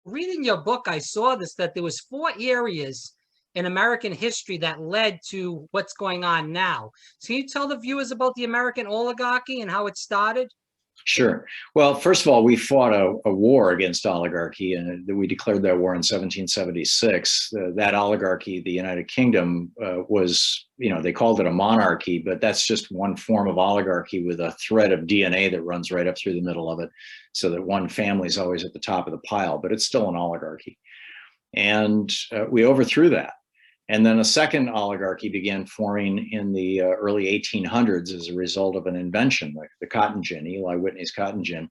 Reading your book, I saw this, that there was 4 areas in American history that led to what's going on now. So can you tell the viewers about the American oligarchy and how it started? Sure. Well, first of all, we fought a war against oligarchy, and we declared that war in 1776. That oligarchy, the United Kingdom, was, they called it a monarchy, but that's just one form of oligarchy with a thread of DNA that runs right up through the middle of it, so that one family is always at the top of the pile, but it's still an oligarchy. And we overthrew that. And then a second oligarchy began forming in the early 1800s as a result of an invention, like the cotton gin, Eli Whitney's cotton gin,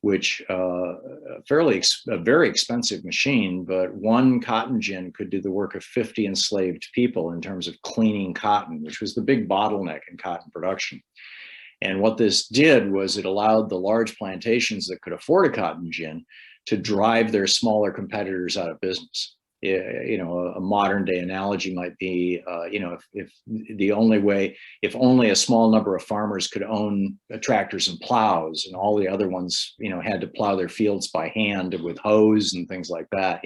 which a very expensive machine, but one cotton gin could do the work of 50 enslaved people in terms of cleaning cotton, which was the big bottleneck in cotton production. And what this did was it allowed the large plantations that could afford a cotton gin to drive their smaller competitors out of business. A modern day analogy might be, if only a small number of farmers could own tractors and plows, and all the other ones, had to plow their fields by hand with hose and things like that,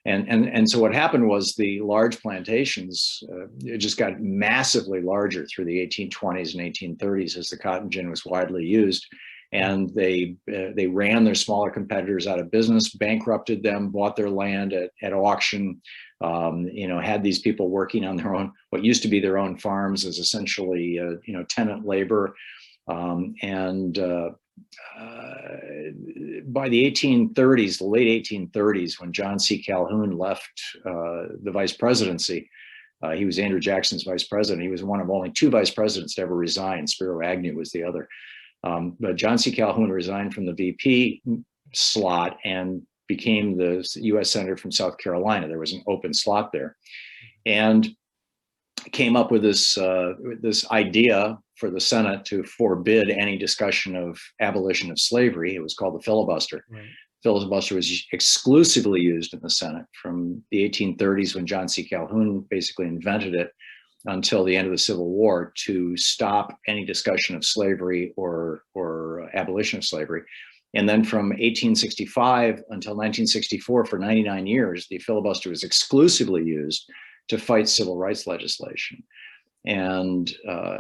And so what happened was the large plantations just got massively larger through the 1820s and 1830s as the cotton gin was widely used. And they ran their smaller competitors out of business, bankrupted them, bought their land at auction, had these people working on their own, what used to be their own farms as essentially, tenant labor. By the 1830s, the late 1830s, when John C. Calhoun left the vice presidency, he was Andrew Jackson's vice president. He was one of only 2 vice presidents to ever resign. Spiro Agnew was the other. But John C. Calhoun resigned from the VP slot and became the U.S. Senator from South Carolina. There was an open slot there, and came up with this idea for the Senate to forbid any discussion of abolition of slavery. It was called the filibuster. Right. Filibuster was exclusively used in the Senate from the 1830s, when John C. Calhoun basically invented it, until the end of the Civil War, to stop any discussion of slavery or abolition of slavery. And then from 1865 until 1964, for 99 years, the filibuster was exclusively used to fight civil rights legislation. And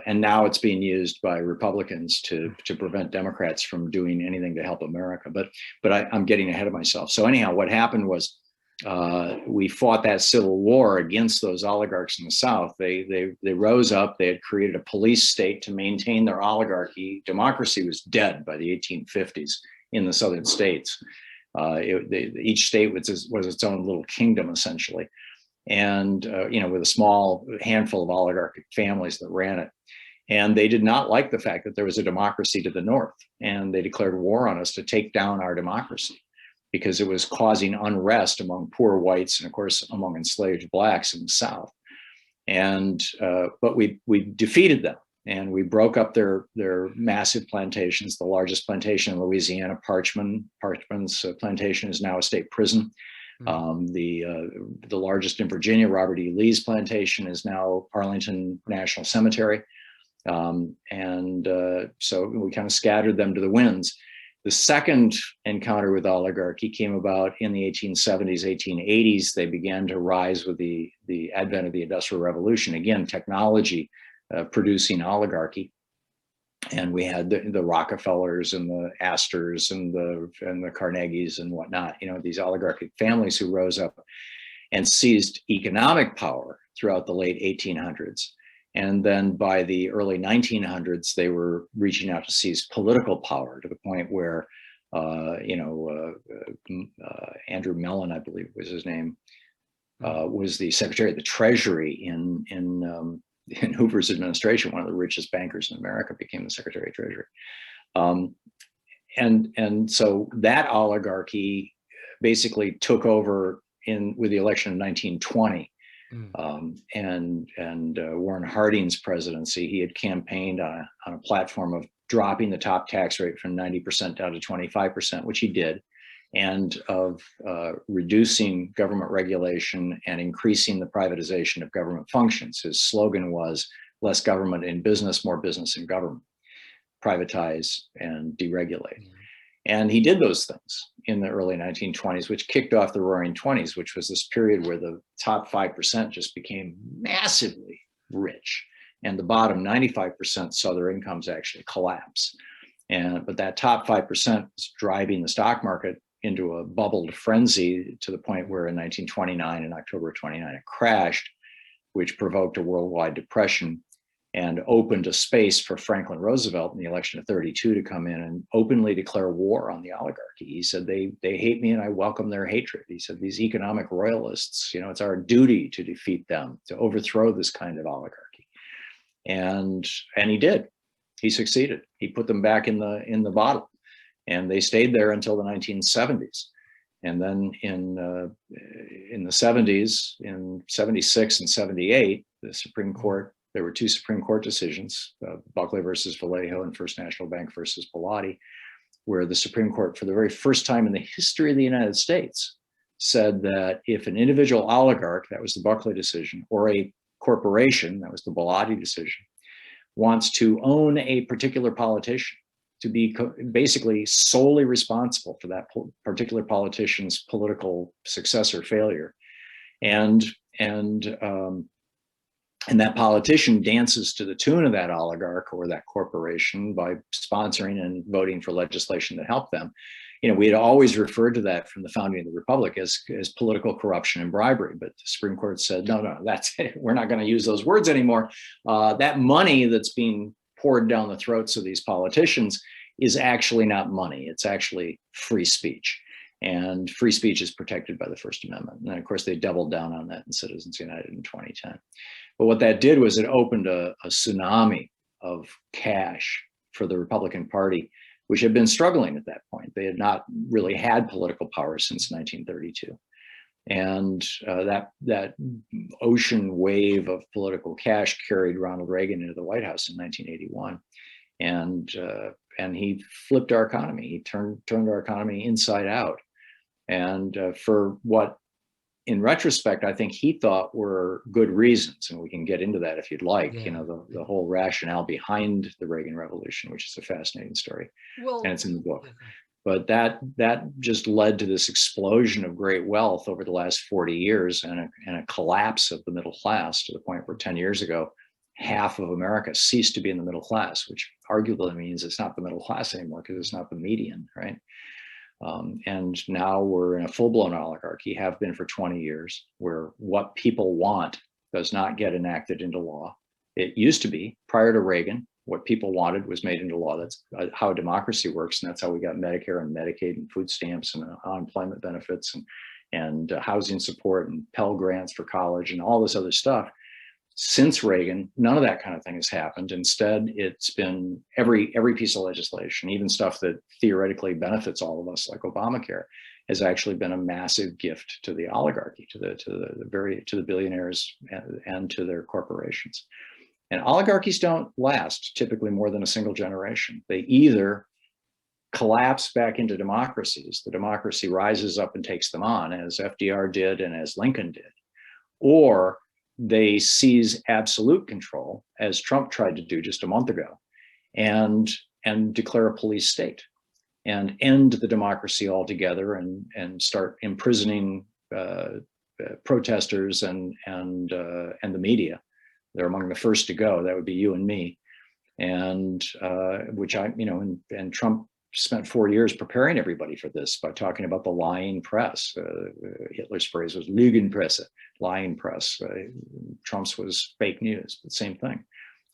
now it's being used by Republicans to prevent Democrats from doing anything to help America. But I'm getting ahead of myself. So anyhow, what happened was, we fought that civil war against those oligarchs in the South. They rose up. They had created a police state to maintain their oligarchy. Democracy was dead by the 1850s in the southern states. Each state was its own little kingdom, essentially, and with a small handful of oligarchic families that ran it. And they did not like the fact that there was a democracy to the north, and they declared war on us to take down our democracy, because it was causing unrest among poor whites and, of course, among enslaved blacks in the South. And but we defeated them, and we broke up their massive plantations. The largest plantation in Louisiana, Parchman's plantation, is now a state prison. The largest in Virginia, Robert E. Lee's plantation, is now Arlington National Cemetery. So we kind of scattered them to the winds. The second encounter with oligarchy came about in the 1870s, 1880s. They began to rise with the advent of the Industrial Revolution. Again, technology producing oligarchy. And we had the Rockefellers and the Astors and the Carnegies and whatnot, these oligarchic families who rose up and seized economic power throughout the late 1800s. And then by the early 1900s, they were reaching out to seize political power, to the point where, Andrew Mellon, I believe was his name, was the Secretary of the Treasury in Hoover's administration. One of the richest bankers in America became the Secretary of Treasury. And so that oligarchy basically took over with the election of 1920. And Warren Harding's presidency, he had campaigned on a platform of dropping the top tax rate from 90% down to 25%, which he did, and of reducing government regulation and increasing the privatization of government functions. His slogan was less government in business, more business in government, privatize and deregulate. And he did those things. in the early 1920s, which kicked off the Roaring Twenties, which was this period where the top 5% just became massively rich, and the bottom 95% saw their incomes actually collapse. But that top 5% was driving the stock market into a bubbled frenzy to the point where in 1929, in October 29, it crashed, which provoked a worldwide depression and opened a space for Franklin Roosevelt in the election of 32 to come in and openly declare war on the oligarchy. He said, they hate me and I welcome their hatred. He said, these economic royalists, it's our duty to defeat them, to overthrow this kind of oligarchy. And he did. He succeeded. He put them back in the bottle, and they stayed there until the 1970s. And then in the 70s, in 76 and 78, the Supreme Court, there were two Supreme Court decisions, Buckley versus Vallejo and First National Bank versus Bellotti, where the Supreme Court, for the very first time in the history of the United States, said that if an individual oligarch, that was the Buckley decision, or a corporation, that was the Bellotti decision, wants to own a particular politician, to be basically solely responsible for that particular politician's political success or failure, and that politician dances to the tune of that oligarch or that corporation by sponsoring and voting for legislation that helped them. We had always referred to that from the founding of the Republic as political corruption and bribery, but the Supreme Court said, no, that's it. We're not going to use those words anymore. That money that's being poured down the throats of these politicians is actually not money. It's actually free speech. And free speech is protected by the First Amendment. And of course, they doubled down on that in Citizens United in 2010. But what that did was it opened a tsunami of cash for the Republican Party, which had been struggling at that point. They had not really had political power since 1932. And that ocean wave of political cash carried Ronald Reagan into the White House in 1981. And he flipped our economy. He turned our economy inside out. And for what, in retrospect, I think he thought were good reasons, and we can get into that if you'd like. Yeah. The whole rationale behind the Reagan Revolution, which is a fascinating story, and it's in the book. But that just led to this explosion of great wealth over the last 40 years, and a collapse of the middle class to the point where 10 years ago, half of America ceased to be in the middle class, which arguably means it's not the middle class anymore because it's not the median, right? And now we're in a full-blown oligarchy, have been for 20 years, where what people want does not get enacted into law. It used to be, prior to Reagan, what people wanted was made into law. That's how democracy works, and that's how we got Medicare and Medicaid and food stamps and unemployment benefits and housing support and Pell Grants for college and all this other stuff. Since Reagan, none of that kind of thing has happened. Instead, it's been every piece of legislation, even stuff that theoretically benefits all of us, like Obamacare, has actually been a massive gift to the oligarchy, to the billionaires and to their corporations. And oligarchies don't last typically more than a single generation. They either collapse back into democracies, the democracy rises up and takes them on, as FDR did and as Lincoln did, or they seize absolute control, as Trump tried to do just a month ago, and declare a police state and end the democracy altogether and start imprisoning protesters and the media. They're among the first to go. That would be you and me, and Trump spent 4 years preparing everybody for this by talking about the lying press. Hitler's phrase was Lügenpresse, lying press. Trump's was fake news, but same thing.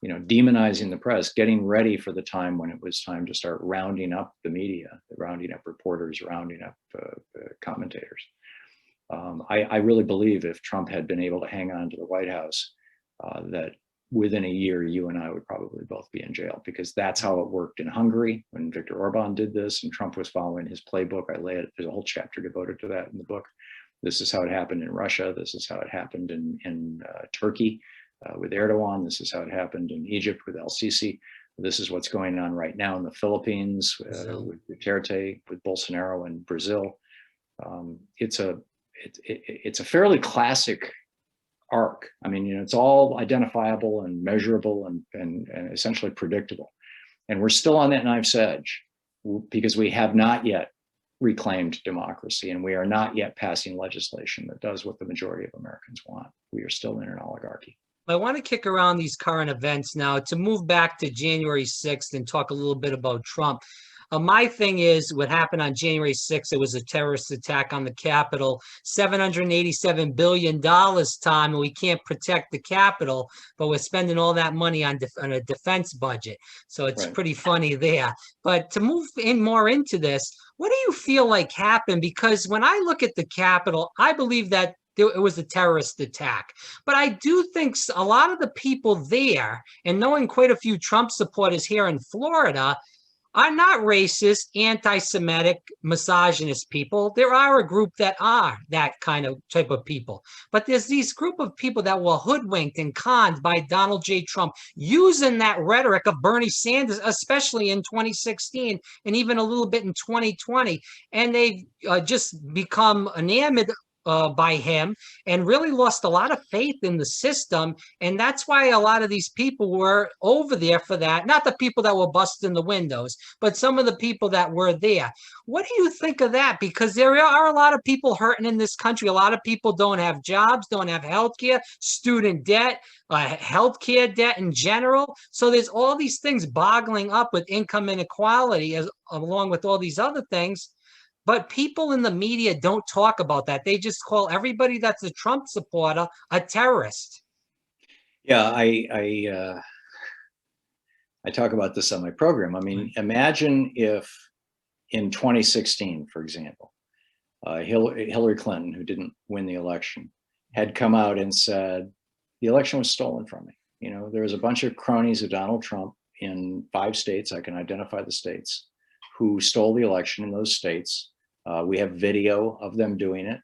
Demonizing the press, getting ready for the time when it was time to start rounding up the media, rounding up reporters, rounding up commentators. I really believe if Trump had been able to hang on to the White House, that within a year, you and I would probably both be in jail, because that's how it worked in Hungary when Viktor Orban did this and Trump was following his playbook. There's a whole chapter devoted to that in the book. This is how it happened in Russia. This is how it happened in Turkey with Erdogan. This is how it happened in Egypt with El-Sisi. This is what's going on right now in the Philippines with Duterte, with Bolsonaro in Brazil. It's a fairly classic arc. I mean, it's all identifiable and measurable and essentially predictable. And we're still on that knife's edge because we have not yet reclaimed democracy, and we are not yet passing legislation that does what the majority of Americans want. We are still in an oligarchy. I want to kick around these current events now to move back to January 6th and talk a little bit about Trump. My thing is what happened on January 6th, it was a terrorist attack on the Capitol, $787 billion, Tom, and we can't protect the Capitol, but we're spending all that money on a defense budget. So it's Right. pretty funny there. But to move in more into this, what do you feel like happened? Because when I look at the Capitol, I believe that it was a terrorist attack. But I do think a lot of the people there, and knowing quite a few Trump supporters here in Florida, are not racist, anti-Semitic, misogynist people. There are a group that are that kind of type of people. But there's these group of people that were hoodwinked and conned by Donald J. Trump, using that rhetoric of Bernie Sanders, especially in 2016 and even a little bit in 2020. And they've just become enamored by him and really lost a lot of faith in the system. And that's why a lot of these people were over there for that. Not the people that were busting the windows, but some of the people that were there. What do you think of that? Because there are a lot of people hurting in this country. A lot of people don't have jobs, don't have health care, student debt, healthcare debt in general. So there's all these things boggling up with income inequality along with all these other things. But people in the media don't talk about that. They just call everybody that's a Trump supporter a terrorist. Yeah, I talk about this on my program. I mean, imagine if in 2016, for example, Hillary Clinton, who didn't win the election, had come out and said, the election was stolen from me. You know, there was a bunch of cronies of Donald Trump in 5 states, I can identify the states, who stole the election in those states. We have video of them doing it.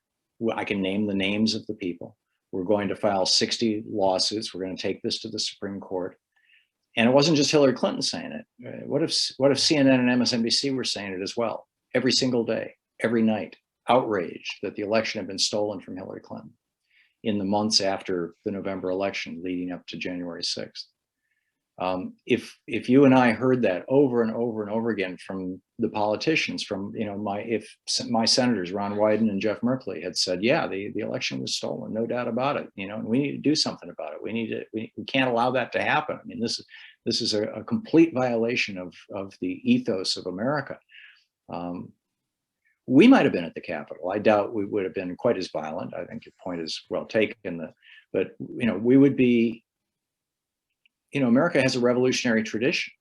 I can name the names of the people. We're going to file 60 lawsuits. We're going to take this to the Supreme Court. And it wasn't just Hillary Clinton saying it. What if CNN and MSNBC were saying it as well? Every single day, every night, outraged that the election had been stolen from Hillary Clinton in the months after the November election leading up to January 6th. If you and I heard that over and over and over again from the politicians, from if my senators Ron Wyden and Jeff Merkley had said, yeah, the election was stolen, no doubt about it, and we need to do something about it. We can't allow that to happen. I mean, this is a complete violation of the ethos of America. We might have been at the Capitol. I doubt we would have been quite as violent. I think your point is well taken. But we would be. America has a revolutionary tradition.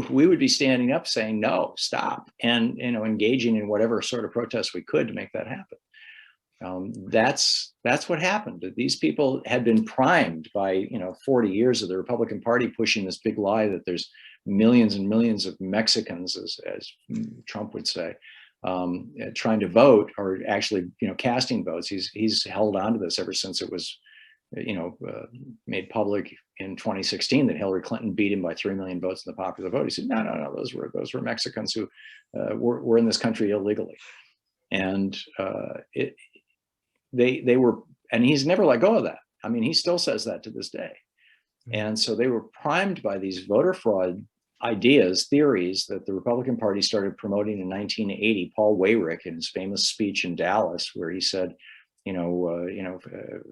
We would be standing up saying, no, stop, and engaging in whatever sort of protest we could to make that happen. That's what happened. These people had been primed by 40 years of the Republican Party pushing this big lie that there's millions and millions of Mexicans, as Trump would say, trying to vote, or actually casting votes. He's held on to this ever since it was made public in 2016 that Hillary Clinton beat him by 3 million votes in the popular vote. He said, no, those were Mexicans who were in this country illegally, and they were, and he's never let go of that. I mean, he still says that to this day. And so they were primed by these voter fraud ideas, theories that the Republican Party started promoting in 1980. Paul Weyrich, in his famous speech in Dallas, where he said,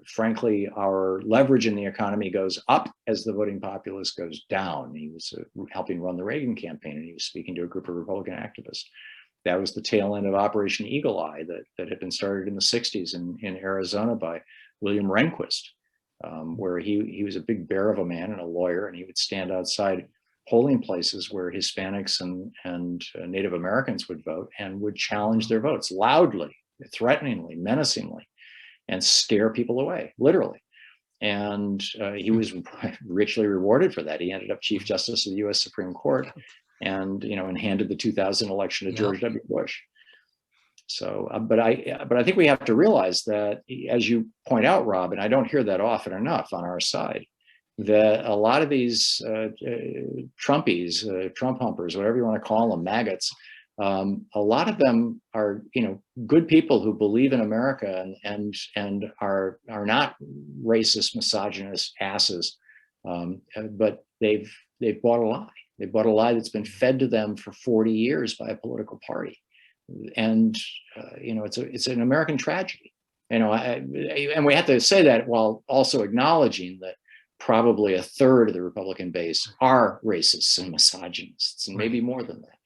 frankly, our leverage in the economy goes up as the voting populace goes down. He was helping run the Reagan campaign, and he was speaking to a group of Republican activists. That was the tail end of Operation Eagle Eye that had been started in the 60s in Arizona by William Rehnquist, where he was a big bear of a man and a lawyer, and he would stand outside polling places where Hispanics and Native Americans would vote and would challenge their votes loudly, threateningly, menacingly, and scare people away, literally. And he was richly rewarded for that. He ended up Chief Justice of the U.S. Supreme Court, and handed the 2000 election to George W. Bush. So, but I think we have to realize that, as you point out, Rob, and I don't hear that often enough on our side, that a lot of these Trumpies, Trump humpers, whatever you want to call them, maggots, a lot of them are, good people who believe in America and are not racist, misogynist asses, but they've bought a lie. They bought a lie that's been fed to them for 40 years by a political party. and it's an American tragedy. And we have to say that while also acknowledging that probably a third of the Republican base are racists and misogynists, and maybe more than that.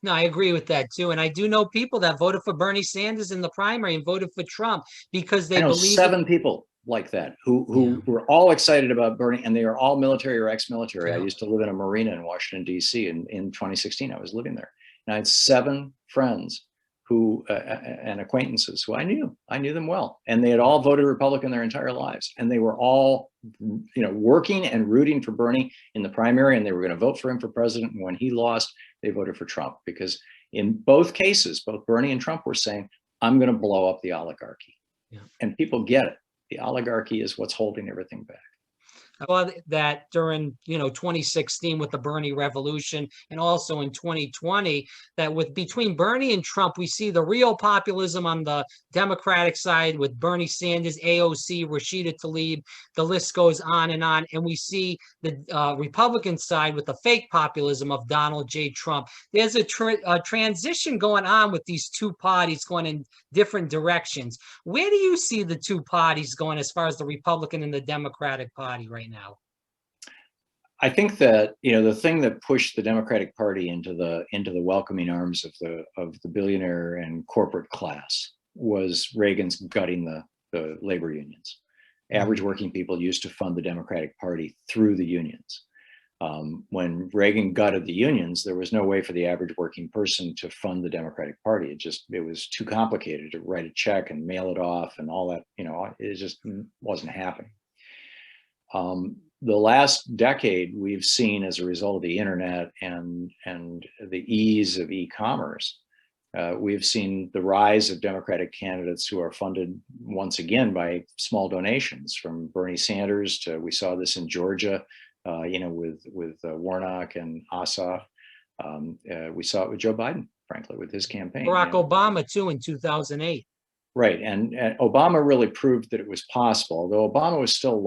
No, I agree with that too. And I do know people that voted for Bernie Sanders in the primary and voted for Trump because they believe 7 people like that who were all excited about Bernie, and they are all military or ex-military. I used to live in a marina in Washington, D.C. in 2016. I was living there. And I had 7 friends who and acquaintances who I knew them well, and they had all voted Republican their entire lives, and they were all working and rooting for Bernie in the primary, and they were going to vote for him for president. And when he lost, they voted for Trump, because in both cases, both Bernie and Trump were saying, I'm going to blow up the oligarchy. And people get it. The oligarchy is what's holding everything back. I saw that during 2016 with the Bernie revolution, and also in 2020, that between Bernie and Trump, we see the real populism on the Democratic side with Bernie Sanders, AOC, Rashida Tlaib. The list goes on, and we see the Republican side with the fake populism of Donald J. Trump. There's a transition going on with these two parties going in different directions. Where do you see the two parties going as far as the Republican and the Democratic Party right now? I think that the thing that pushed the Democratic Party into the welcoming arms of the billionaire and corporate class was Reagan's gutting the labor unions. Average working people used to fund the Democratic Party through the unions. When Reagan gutted the unions, there was no way for the average working person to fund the Democratic Party. It was too complicated to write a check and mail it off and all that. It just wasn't happening. The last decade, we've seen, as a result of the internet and the ease of e-commerce, we've seen the rise of Democratic candidates who are funded once again by small donations, from Bernie Sanders to, we saw this in Georgia, with Warnock and Ossoff. We saw it with Joe Biden, frankly, with his campaign. Barack Obama too in 2008. Right, and Obama really proved that it was possible, although Obama was still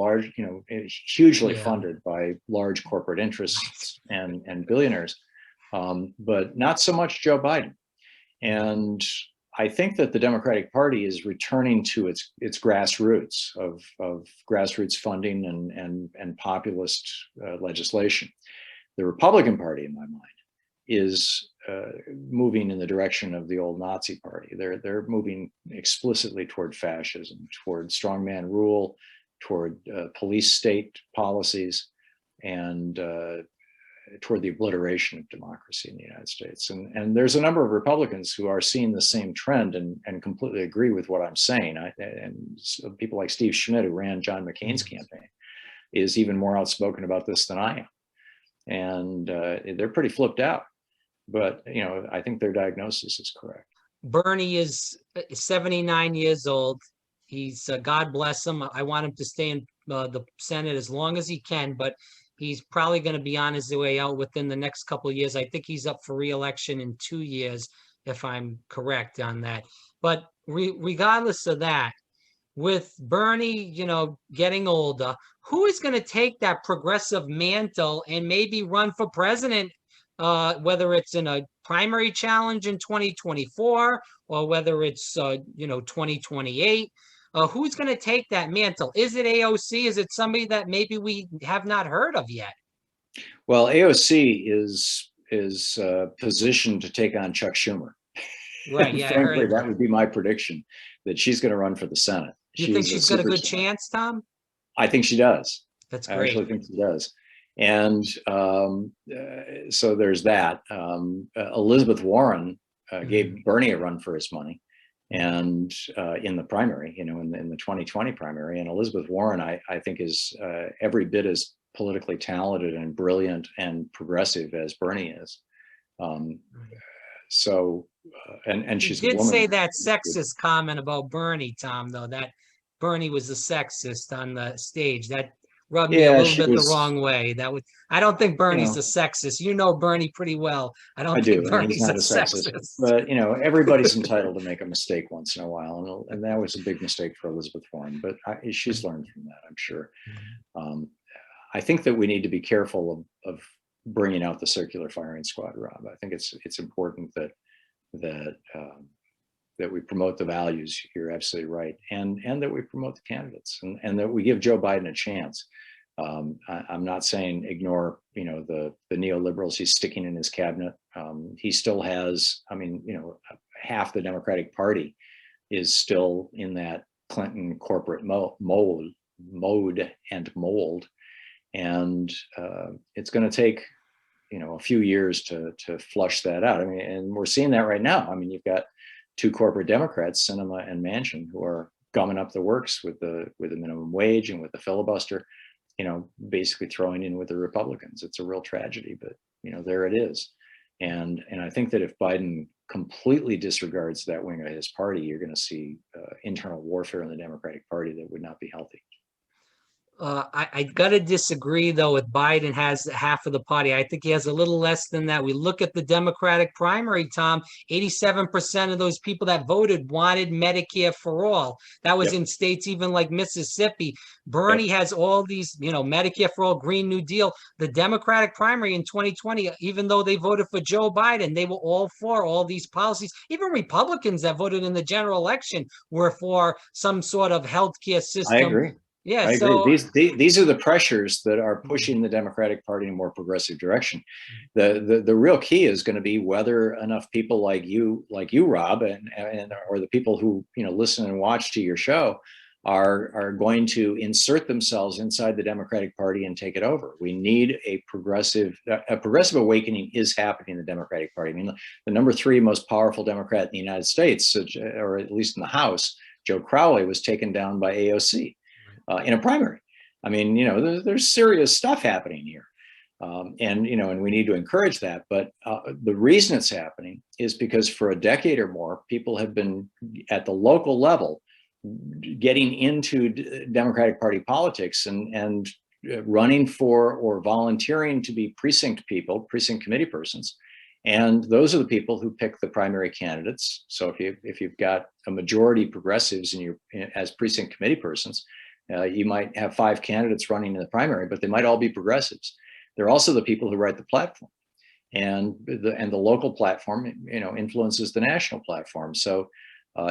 hugely funded by large corporate interests and billionaires, but not so much Joe Biden. And I think that the Democratic Party is returning to its grassroots of grassroots funding and populist legislation. The Republican Party, in my mind, is moving in the direction of the old Nazi party. They're moving explicitly toward fascism, toward strongman rule, toward police state policies, and toward the obliteration of democracy in the United States. And there's a number of Republicans who are seeing the same trend and completely agree with what I'm saying. And people like Steve Schmidt, who ran John McCain's campaign, is even more outspoken about this than I am. And they're pretty flipped out. But I think their diagnosis is correct. Bernie is 79 years old. He's God bless him. I want him to stay in the Senate as long as he can, but he's probably going to be on his way out within the next couple of years. I think he's up for re-election in 2 years, if I'm correct on that. But regardless of that, with Bernie, getting older, who is going to take that progressive mantle and maybe run for president? Whether it's in a primary challenge in 2024 or whether it's 2028, who's going to take that mantle? Is it AOC? Is it somebody that maybe we have not heard of yet? Well, AOC is positioned to take on Chuck Schumer. Right. Yeah. Frankly, that would be my prediction, that she's going to run for the Senate. You think she's got a good chance, Tom? I think she does. That's great. I actually think she does. And so there's that. Elizabeth Warren gave Bernie a run for his money, and in the primary, in the 2020 primary. And Elizabeth Warren, I think, is every bit as politically talented and brilliant and progressive as Bernie is. So, and she's did say that sexist comment about Bernie, Tom, though, that Bernie was a sexist on the stage. That rubbed me a little bit the wrong way. I don't think Bernie's a sexist. You know Bernie pretty well. I don't think Bernie's a sexist. But everybody's entitled to make a mistake once in a while, and that was a big mistake for Elizabeth Warren. But she's learned from that, I'm sure. I think that we need to be careful of bringing out the circular firing squad, Rob. I think it's important that that that we promote the values. You're absolutely right, and that we promote the candidates, and that we give Joe Biden a chance. I'm not saying ignore, the neoliberals he's sticking in his cabinet. He still has, half the Democratic Party is still in that Clinton corporate mode and mold, and it's going to take, a few years to flush that out. And we're seeing that right now. You've got two corporate Democrats, Sinema and Manchin, who are gumming up the works with the minimum wage and with the filibuster. Basically throwing in with the Republicans. It's a real tragedy, but there it is. And I think that if Biden completely disregards that wing of his party, you're going to see internal warfare in the Democratic Party that would not be healthy. I got to disagree, though, with Biden has half of the party. I think he has a little less than that. We look at the Democratic primary, Tom, 87% of those people that voted wanted Medicare for all. That was in states even like Mississippi. Bernie has all these, Medicare for all, Green New Deal. The Democratic primary in 2020, even though they voted for Joe Biden, they were all for all these policies. Even Republicans that voted in the general election were for some sort of healthcare system. I agree. Yeah, I agree. These are the pressures that are pushing the Democratic Party in a more progressive direction. The real key is going to be whether enough people like you, Rob, and or the people who listen and watch to your show are going to insert themselves inside the Democratic Party and take it over. We need a progressive awakening is happening in the Democratic Party. The number 3 most powerful Democrat in the United States, or at least in the House, Joe Crowley, was taken down by AOC. In a primary. There's serious stuff happening here. And we need to encourage that. But the reason it's happening is because for a decade or more, people have been at the local level getting into Democratic Party politics and running for or volunteering to be precinct committee persons. And those are the people who pick the primary candidates. So if you've got a majority progressives as precinct committee persons, you might have 5 candidates running in the primary, but they might all be progressives. They're also the people who write the platform, and the local platform, influences the national platform. So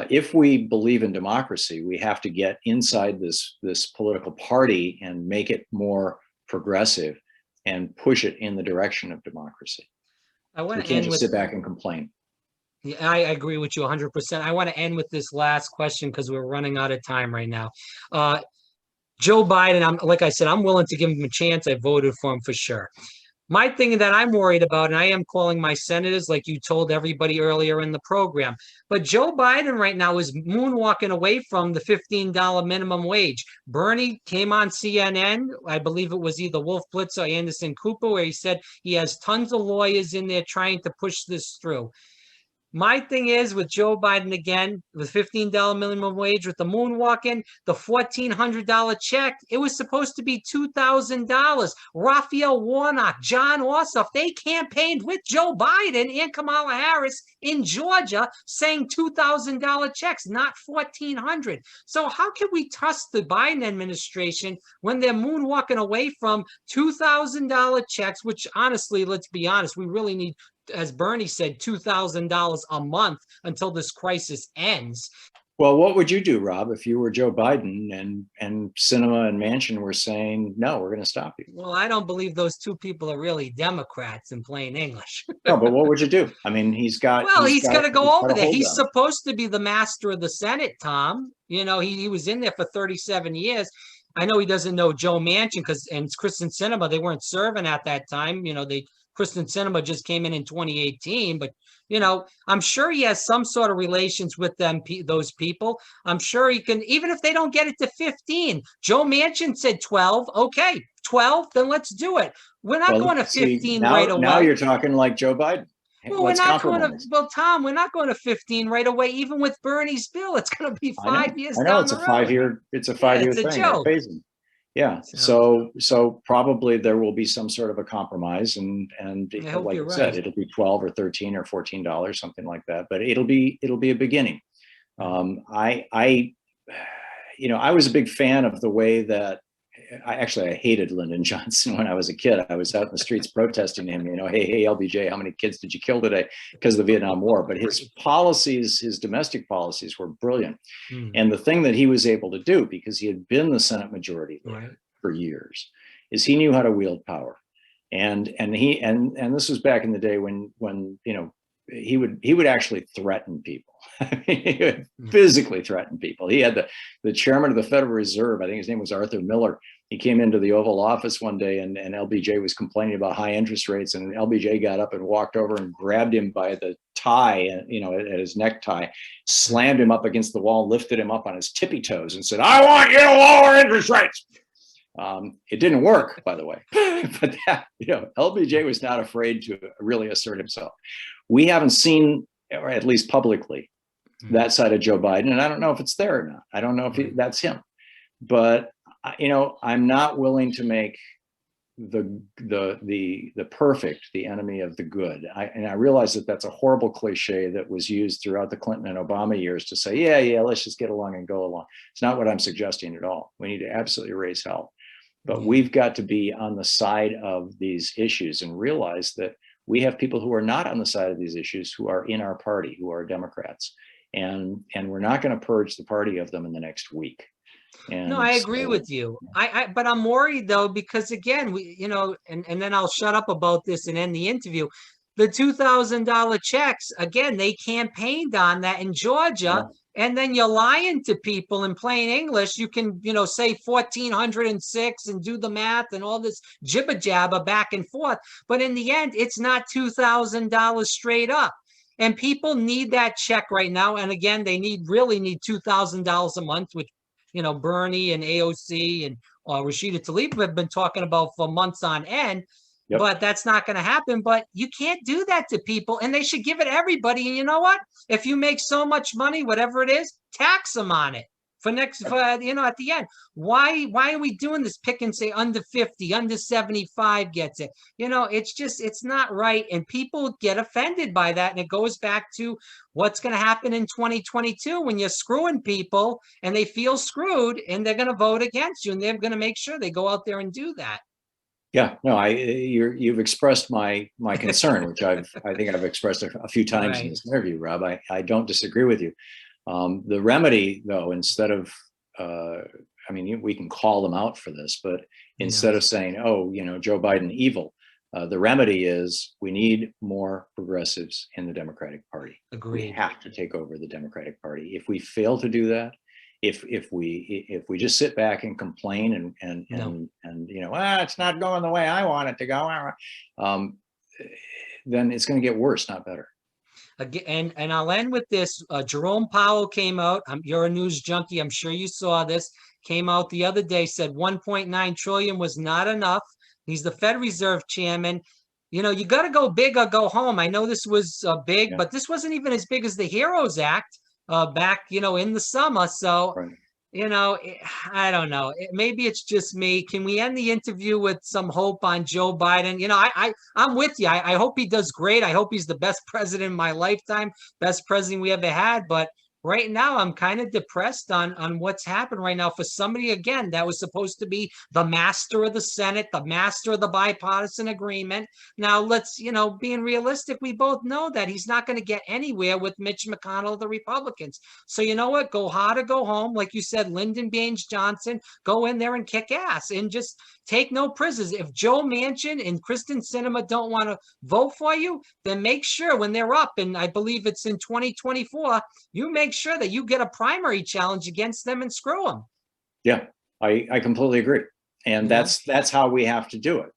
if we believe in democracy, we have to get inside this political party and make it more progressive and push it in the direction of democracy. We can't just sit back and complain. Yeah, I agree with you 100%. I want to end with this last question because we're running out of time right now. Joe Biden, like I said, I'm willing to give him a chance. I voted for him for sure. My thing that I'm worried about, and I am calling my senators, like you told everybody earlier in the program, but Joe Biden right now is moonwalking away from the $15 minimum wage. Bernie came on CNN, I believe it was either Wolf Blitz or Anderson Cooper, where he said he has tons of lawyers in there trying to push this through. My thing is with Joe Biden again, with $15 minimum wage, with the moonwalking, the $1,400 check, it was supposed to be $2,000. Raphael Warnock, John Ossoff, they campaigned with Joe Biden and Kamala Harris in Georgia saying $2,000 checks, not $1,400. So how can we trust the Biden administration when they're moonwalking away from $2,000 checks, which honestly, let's be honest, we really need, as Bernie said, $2,000 a month until this crisis ends. Well, what would you do, Rob, if you were Joe Biden and Sinema and Manchin were saying, no, we're going to stop you? Well, I don't believe those two people are really Democrats in plain English. No, but what would you do? He's got to go over there. He's supposed to be the master of the Senate, Tom. He was in there for 37 years. I know he doesn't know Joe Manchin and Kristen Sinema, they weren't serving at that time. Kristen Sinema just came in 2018, but I'm sure he has some sort of relations with those people. I'm sure he can, even if they don't get it to 15. Joe Manchin said 12. Okay, 12, then let's do it. We're not going to 15 right away. Now you're talking like Joe Biden. Well, we're not going to. Well, Tom, we're not going to 15 right away. Even with Bernie's bill, it's going to be 5 years. I know it's a 5-year. It's a 5-year thing. It's a joke. Yeah. So probably there will be some sort of a compromise, and like you said, it'll be 12 or 13 or $14, something like that. But it'll be a beginning. I was a big fan of the way that I hated Lyndon Johnson when I was a kid. I was out in the streets protesting him, hey, LBJ, how many kids did you kill today because of the Vietnam War? But his policies, his domestic policies were brilliant. And the thing that he was able to do, because he had been the Senate Majority Leader for years, is he knew how to wield power. And this was back in the day when he would actually threaten people. He would physically threaten people. He had the chairman of the Federal Reserve, I think his name was Arthur Miller. He came into the Oval Office one day, and LBJ was complaining about high interest rates, and LBJ got up and walked over and grabbed him by the tie, at his necktie, slammed him up against the wall, lifted him up on his tippy toes, and said, "I want you to lower interest rates." It didn't work, by the way, but LBJ was not afraid to really assert himself. We haven't seen, or at least publicly, that side of Joe Biden, and I don't know if it's there or not. I don't know if that's him, but I'm not willing to make the perfect the enemy of the good. I realize that that's a horrible cliche that was used throughout the Clinton and Obama years to say, yeah, let's just get along and go along. It's not what I'm suggesting at all. We need to absolutely raise hell, but we've got to be on the side of these issues and realize that we have people who are not on the side of these issues who are in our party, who are Democrats, and we're not going to purge the party of them in the next week. No, I agree with you. But I'm worried though, because again, and then I'll shut up about this and end the interview. The $2,000 checks, again, they campaigned on that in Georgia. And then you're lying to people in plain English. You can, say 1,406 and do the math and all this jibber jabber back and forth. But in the end, it's not $2,000 straight up. And people need that check right now. And again, they really need $2,000 a month, which, Bernie and AOC and Rashida Tlaib have been talking about for months on end. But that's not going to happen. But you can't do that to people, and they should give it to everybody. And you know what? If you make so much money, whatever it is, tax them on it at the end. Why are we doing this? Pick and say under 50, under 75 gets it. It's not right. And people get offended by that. And it goes back to what's going to happen in 2022 when you're screwing people and they feel screwed and they're going to vote against you, and they're going to make sure they go out there and do that. Yeah, no, you've expressed my concern, which I think I've expressed a few times in this interview, Rob. I don't disagree with you. The remedy, though, instead of, we can call them out for this, but instead of saying, Joe Biden evil, the remedy is we need more progressives in the Democratic Party. Agreed. We have to take over the Democratic Party. If we fail to do that, if we just sit back and complain and it's not going the way I want it to go, then it's going to get worse, not better. Again, and I'll end with this. Jerome Powell came out. You're a news junkie. I'm sure you saw this. Came out the other day, said 1.9 trillion was not enough. He's the Fed Reserve chairman. You got to go big or go home. I know this was big, but this wasn't even as big as the HEROES Act. Back, in the summer. So, I don't know. Maybe it's just me. Can we end the interview with some hope on Joe Biden? I'm with you. I hope he does great. I hope he's the best president in my lifetime, best president we ever had. But right now, I'm kind of depressed on what's happened right now for somebody, again, that was supposed to be the master of the Senate, the master of the bipartisan agreement. Now, let's, being realistic, we both know that he's not going to get anywhere with Mitch McConnell, the Republicans. So you know what? Go hard or go home. Like you said, Lyndon Baines Johnson, go in there and kick ass and just take no prisoners. If Joe Manchin and Kristen Sinema don't want to vote for you, then make sure when they're up, and I believe it's in 2024, you make sure that you get a primary challenge against them and screw them. Yeah, I completely agree. And that's how we have to do it.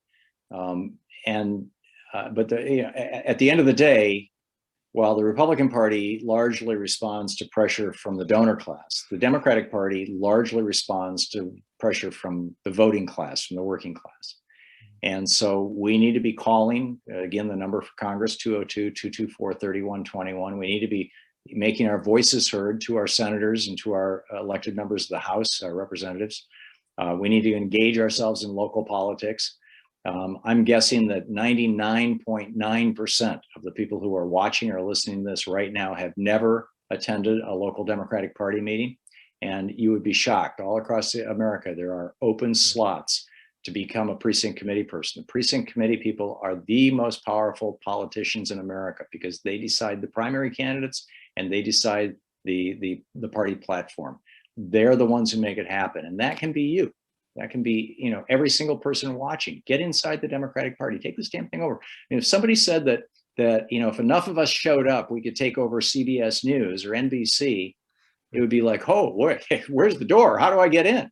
But at the end of the day, while the Republican Party largely responds to pressure from the donor class, the Democratic Party largely responds to pressure from the voting class, from the working class. And so we need to be calling, again, the number for Congress, 202-224-3121. We need to be making our voices heard to our senators and to our elected members of the House, our representatives. We need to engage ourselves in local politics. I'm guessing that 99.9% of the people who are watching or listening to this right now have never attended a local Democratic Party meeting. And you would be shocked. All across America, there are open slots to become a precinct committee person. The precinct committee people are the most powerful politicians in America because they decide the primary candidates and they decide the party platform. They're the ones who make it happen. And that can be you. That can be, you know, every single person watching. Get inside the Democratic Party. Take this damn thing over. And if somebody said that, you know, if enough of us showed up, we could take over CBS News or NBC, it would be like, oh, where's the door? How do I get in?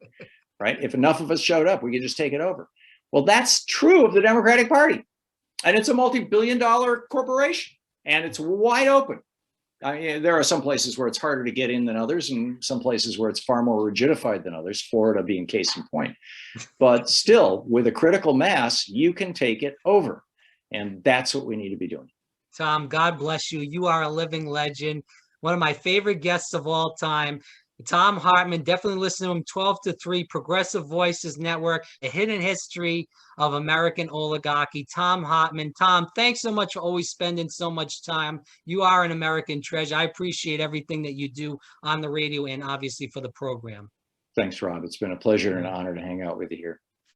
Right? If enough of us showed up, we could just take it over. Well, that's true of the Democratic Party. And it's a multi-billion-dollar corporation. And it's wide open. I mean, there are some places where it's harder to get in than others, and some places where it's far more rigidified than others, Florida being case in point. But still, with a critical mass, you can take it over. And that's what we need to be doing. Tom, God bless you. You are a living legend. One of my favorite guests of all time. Tom Hartmann, definitely listen to him. 12 to 3, Progressive Voices Network, A Hidden History of American Oligarchy. Tom Hartmann. Tom, thanks so much for always spending so much time. You are an American treasure. I appreciate everything that you do on the radio and obviously for the program. Thanks, Rob. It's been a pleasure and an honor to hang out with you here.